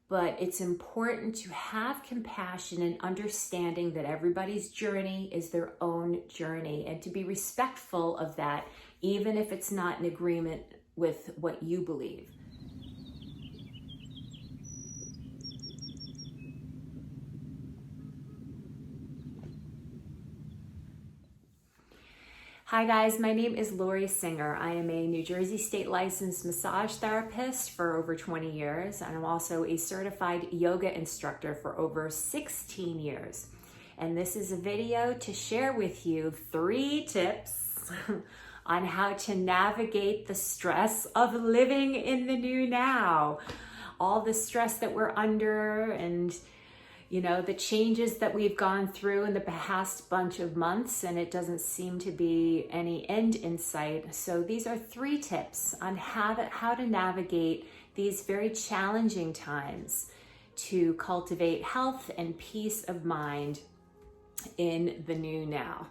but it's important to have compassion and understanding that everybody's journey is their own journey, and to be respectful of that, even if it's not in agreement with what you believe. Hi guys, my name is Lori Singer. I am a New Jersey state licensed massage therapist for over 20 years, and I'm also a certified yoga instructor for over 16 years. And this is a video to share with you 3 tips on how to navigate the stress of living in the new now. All the stress that we're under, and the changes that we've gone through in the past bunch of months, and it doesn't seem to be any end in sight. So these are 3 tips on how to navigate these very challenging times to cultivate health and peace of mind in the new now.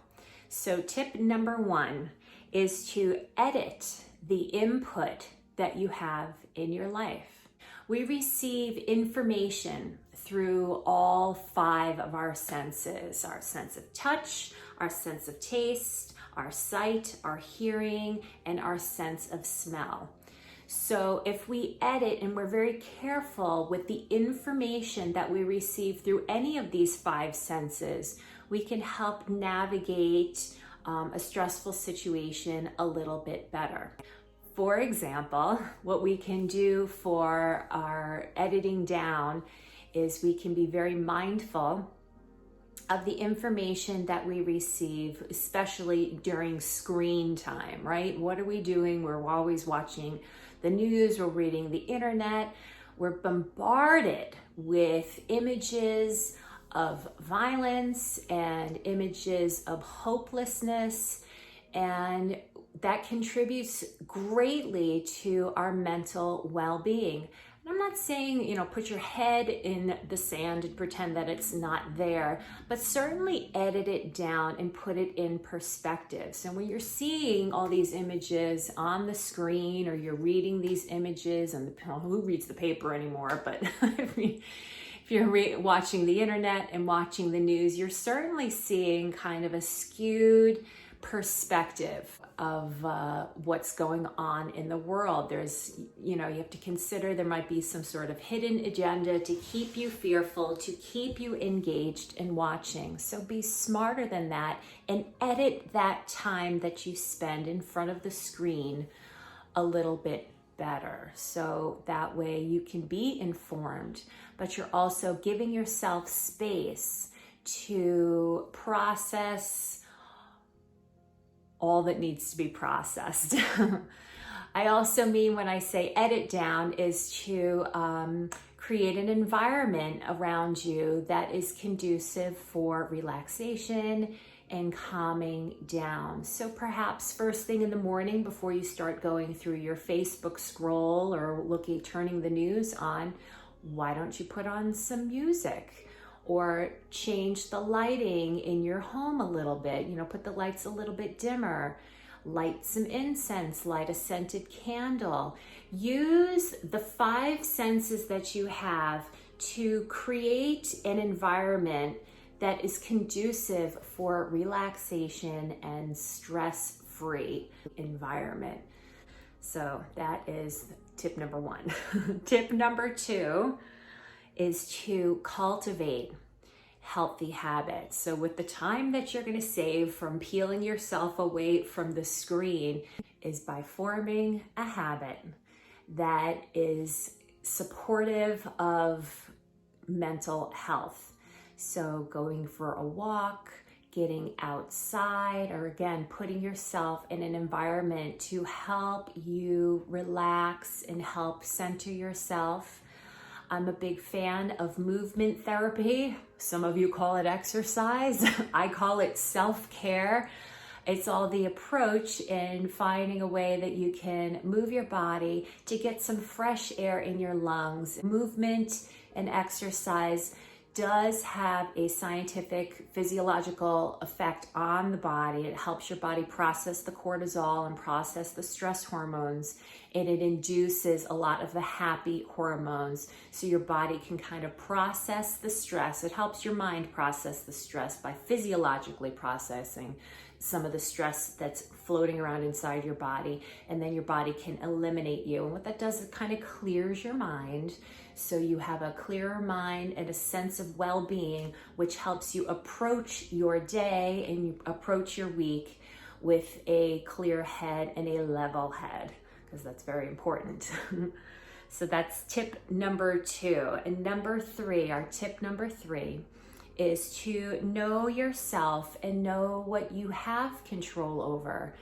So tip number 1 is to edit the input that you have in your life. We receive information through all 5 of our senses: our sense of touch, our sense of taste, our sight, our hearing, and our sense of smell. So if we edit and we're very careful with the information that we receive through any of these 5 senses, we can help navigate a stressful situation a little bit better. For example, what we can do for our editing down is we can be very mindful of the information that we receive, especially during screen time, right? What are we doing? We're always watching the news, we're reading the internet, we're bombarded with images of violence and images of hopelessness, and that contributes greatly to our mental well-being. I'm not saying, put your head in the sand and pretend that it's not there, but certainly edit it down and put it in perspective. So when you're seeing all these images on the screen, or you're reading these images, and who reads the paper anymore, but if you're watching the internet and watching the news, you're certainly seeing kind of a skewed perspective of what's going on in the world. There's, you have to consider there might be some sort of hidden agenda to keep you fearful, to keep you engaged in watching. So be smarter than that and edit that time that you spend in front of the screen a little bit better. So that way you can be informed, but you're also giving yourself space to process all that needs to be processed. I also mean, when I say edit down, is to create an environment around you that is conducive for relaxation and calming down. So perhaps first thing in the morning, before you start going through your Facebook scroll or turning the news on, why don't you put on some music? Or change the lighting in your home a little bit, put the lights a little bit dimmer, light some incense, light a scented candle. Use the 5 senses that you have to create an environment that is conducive for relaxation and stress-free environment. So that is tip number 1. Tip number 2 is to cultivate healthy habits. So with the time that you're going to save from peeling yourself away from the screen, is by forming a habit that is supportive of mental health. So going for a walk, getting outside, or again, putting yourself in an environment to help you relax and help center yourself. I'm a big fan of movement therapy. Some of you call it exercise. I call it self-care. It's all the approach in finding a way that you can move your body to get some fresh air in your lungs. Movement and exercise does have a scientific physiological effect on the body. It helps your body process the cortisol and process the stress hormones, and it induces a lot of the happy hormones, so your body can kind of process the stress. It helps your mind process the stress by physiologically processing some of the stress that's floating around inside your body, and then your body can eliminate you. And what that does is it kind of clears your mind, so you have a clearer mind and a sense of well-being, which helps you approach your day and you approach your week with a clear head and a level head, because that's very important. So that's tip number 2. And number 3, our tip number 3, is to know yourself and know what you have control over,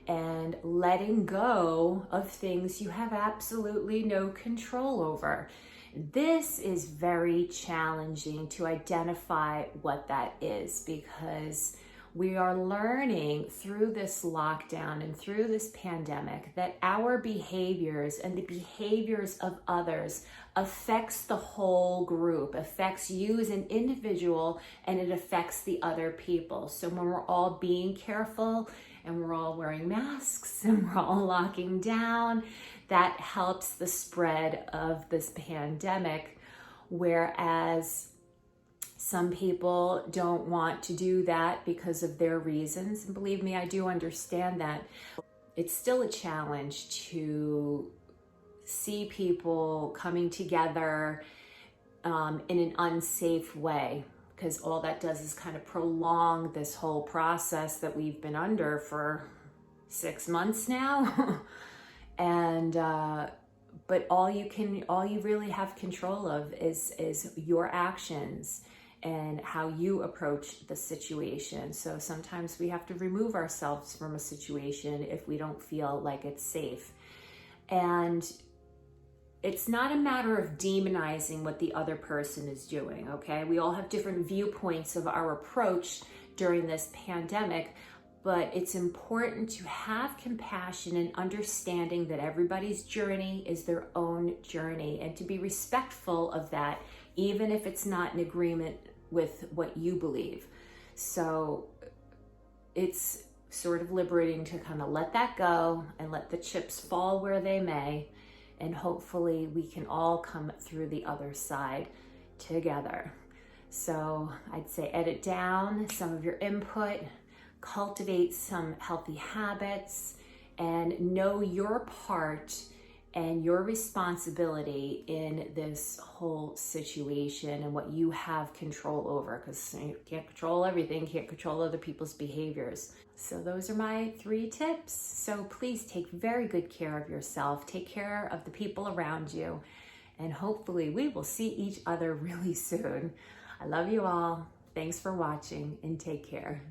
and letting go of things you have absolutely no control over. This is very challenging to identify what that is, because we are learning through this lockdown and through this pandemic that our behaviors and the behaviors of others affects the whole group, affects you as an individual, and it affects the other people. So when we're all being careful and we're all wearing masks and we're all locking down, that helps the spread of this pandemic, whereas some people don't want to do that because of their reasons. And believe me, I do understand that. It's still a challenge to see people coming together in an unsafe way, because all that does is kind of prolong this whole process that we've been under for 6 months now. And but all you really have control of is your actions and how you approach the situation. So sometimes we have to remove ourselves from a situation if we don't feel like it's safe. And it's not a matter of demonizing what the other person is doing, okay? We all have different viewpoints of our approach during this pandemic, but it's important to have compassion and understanding that everybody's journey is their own journey, and to be respectful of that, even if it's not in agreement with what you believe. So it's sort of liberating to kind of let that go and let the chips fall where they may, and hopefully we can all come through the other side together. So I'd say edit down some of your input, cultivate some healthy habits, and know your part and your responsibility in this whole situation and what you have control over, because you can't control everything, can't control other people's behaviors. So those are my 3 tips. So please take very good care of yourself, take care of the people around you, and hopefully we will see each other really soon. I love you all. Thanks for watching, and take care.